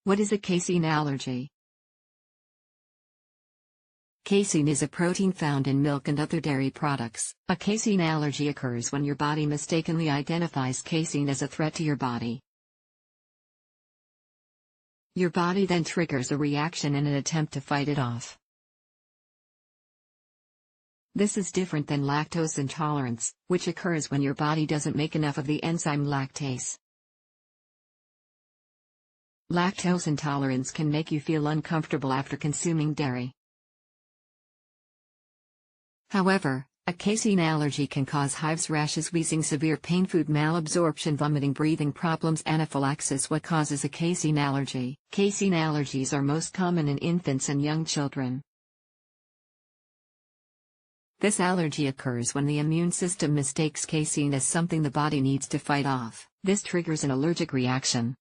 What is a casein allergy? Casein is a protein found in milk and other dairy products. A casein allergy occurs when your body mistakenly identifies casein as a threat to your body. Your body then triggers a reaction in an attempt to fight it off. This is different than lactose intolerance, which occurs when your body doesn't make enough of the enzyme lactase. Lactose intolerance can make you feel uncomfortable after consuming dairy. However, a casein allergy can cause hives, rashes, wheezing, severe pain, food malabsorption, vomiting, breathing problems, anaphylaxis. What causes a casein allergy? Casein allergies are most common in infants and young children. This allergy occurs when the immune system mistakes casein as something the body needs to fight off. This triggers an allergic reaction.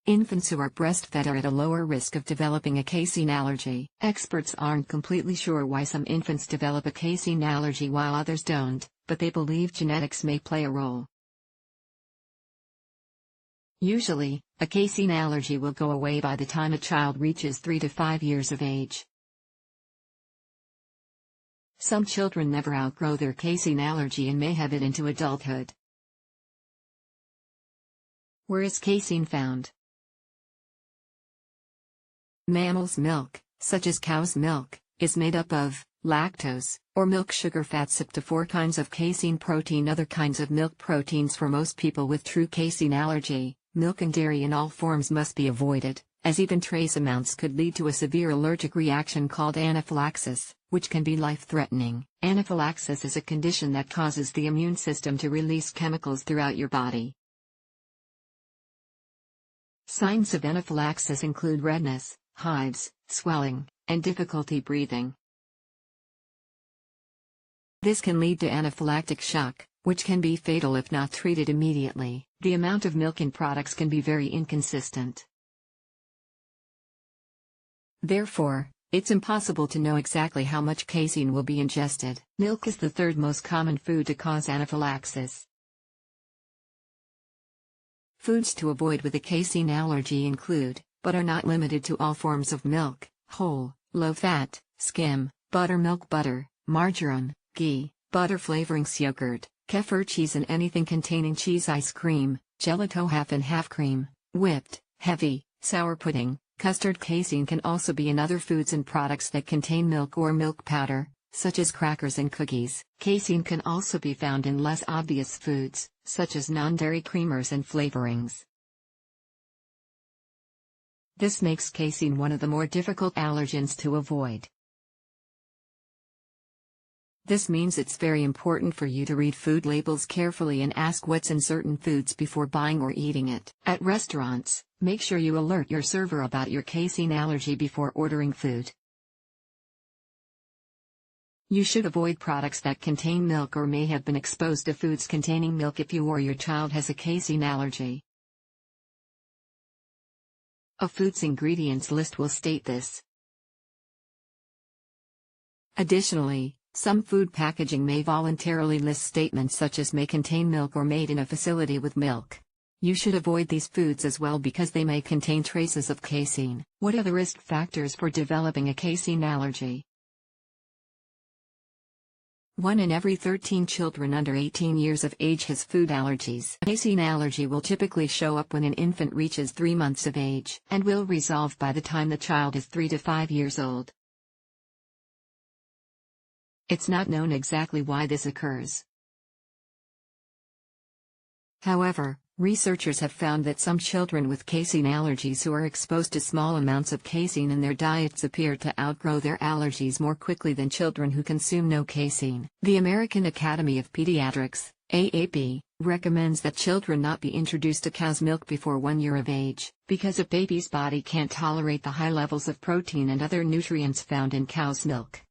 Infants who are breastfed are at a lower risk of developing a casein allergy. Experts aren't completely sure why some infants develop a casein allergy while others don't, but they believe genetics may play a role. Usually, a casein allergy will go away by the time a child reaches 3 to 5 years of age. Some children never outgrow their casein allergy and may have it into adulthood. Where is casein found? Mammals' milk, such as cow's milk, is made up of lactose, or milk sugar fats, up to 4 kinds of casein protein. Other kinds of milk proteins. For most people with true casein allergy, milk and dairy in all forms must be avoided, as even trace amounts could lead to a severe allergic reaction called anaphylaxis, which can be life-threatening. Anaphylaxis is a condition that causes the immune system to release chemicals throughout your body. Signs of anaphylaxis include redness, hives, swelling, and difficulty breathing. This can lead to anaphylactic shock, which can be fatal if not treated immediately. The amount of milk in products can be very inconsistent. Therefore, it's impossible to know exactly how much casein will be ingested. Milk is the 3rd most common food to cause anaphylaxis. Foods to avoid with a casein allergy include, but are not limited to, all forms of milk: whole, low-fat, skim, buttermilk, butter, margarine, ghee, butter flavorings, yogurt, kefir cheese, and anything containing cheese, ice cream, gelato, half and half cream, whipped, heavy, sour pudding. Custard. Casein can also be in other foods and products that contain milk or milk powder, such as crackers and cookies. Casein can also be found in less obvious foods, such as non-dairy creamers and flavorings. This makes casein one of the more difficult allergens to avoid. This means it's very important for you to read food labels carefully and ask what's in certain foods before buying or eating it. At restaurants, make sure you alert your server about your casein allergy before ordering food. You should avoid products that contain milk or may have been exposed to foods containing milk if you or your child has a casein allergy. A food's ingredients list will state this. Additionally, some food packaging may voluntarily list statements such as may contain milk or made in a facility with milk. You should avoid these foods as well because they may contain traces of casein. What are the risk factors for developing a casein allergy? 1 in every 13 children under 18 years of age has food allergies. A casein allergy will typically show up when an infant reaches 3 months of age and will resolve by the time the child is 3 to 5 years old. It's not known exactly why this occurs. However, researchers have found that some children with casein allergies who are exposed to small amounts of casein in their diets appear to outgrow their allergies more quickly than children who consume no casein. The American Academy of Pediatrics, AAP, recommends that children not be introduced to cow's milk before 1 year of age, because a baby's body can't tolerate the high levels of protein and other nutrients found in cow's milk.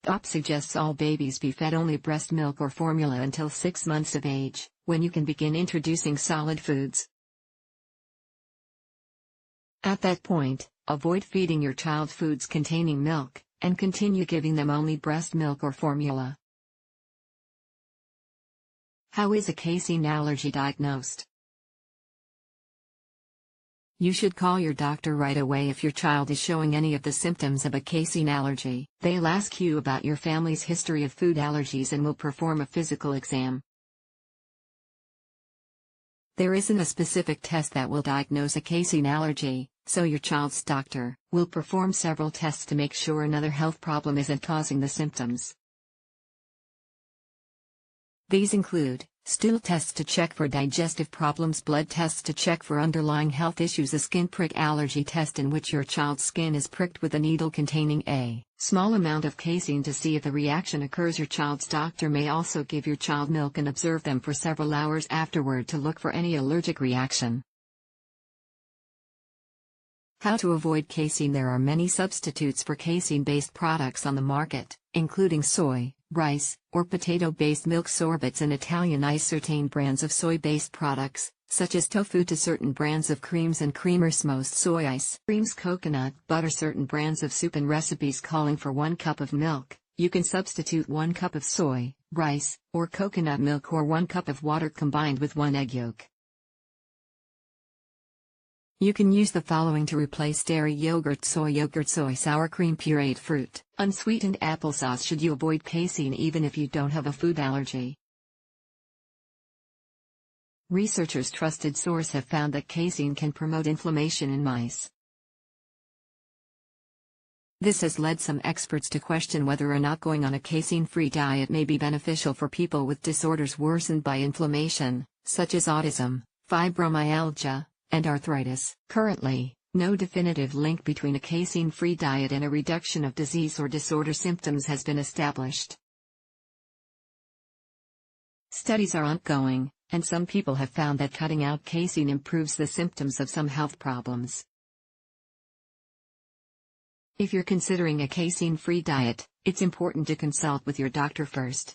OP suggests all babies be fed only breast milk or formula until 6 months of age, when you can begin introducing solid foods. At that point, avoid feeding your child foods containing milk, and continue giving them only breast milk or formula. How is a casein allergy diagnosed? You should call your doctor right away if your child is showing any of the symptoms of a casein allergy. They'll ask you about your family's history of food allergies and will perform a physical exam. There isn't a specific test that will diagnose a casein allergy, so your child's doctor will perform several tests to make sure another health problem isn't causing the symptoms. These include stool tests to check for digestive problems, blood tests to check for underlying health issues, a skin prick allergy test in which your child's skin is pricked with a needle containing a small amount of casein to see if a reaction occurs. Your child's doctor may also give your child milk and observe them for several hours afterward to look for any allergic reaction. How to avoid casein? There are many substitutes for casein-based products on the market, including soy, rice, or potato-based milk sorbets and Italian ice. Certain brands of soy-based products, such as tofu, to certain brands of creams and creamers, most soy ice creams, coconut butter, certain brands of soup, and recipes calling for 1 cup of milk. You can substitute 1 cup of soy, rice, or coconut milk, or 1 cup of water combined with 1 egg yolk. You can use the following to replace dairy yogurt: soy sour cream, pureed fruit, unsweetened applesauce. Should you avoid casein even if you don't have a food allergy? Researchers' trusted source have found that casein can promote inflammation in mice. This has led some experts to question whether or not going on a casein-free diet may be beneficial for people with disorders worsened by inflammation, such as autism, fibromyalgia, and arthritis. Currently, no definitive link between a casein-free diet and a reduction of disease or disorder symptoms has been established. Studies are ongoing, and some people have found that cutting out casein improves the symptoms of some health problems. If you're considering a casein-free diet, it's important to consult with your doctor first.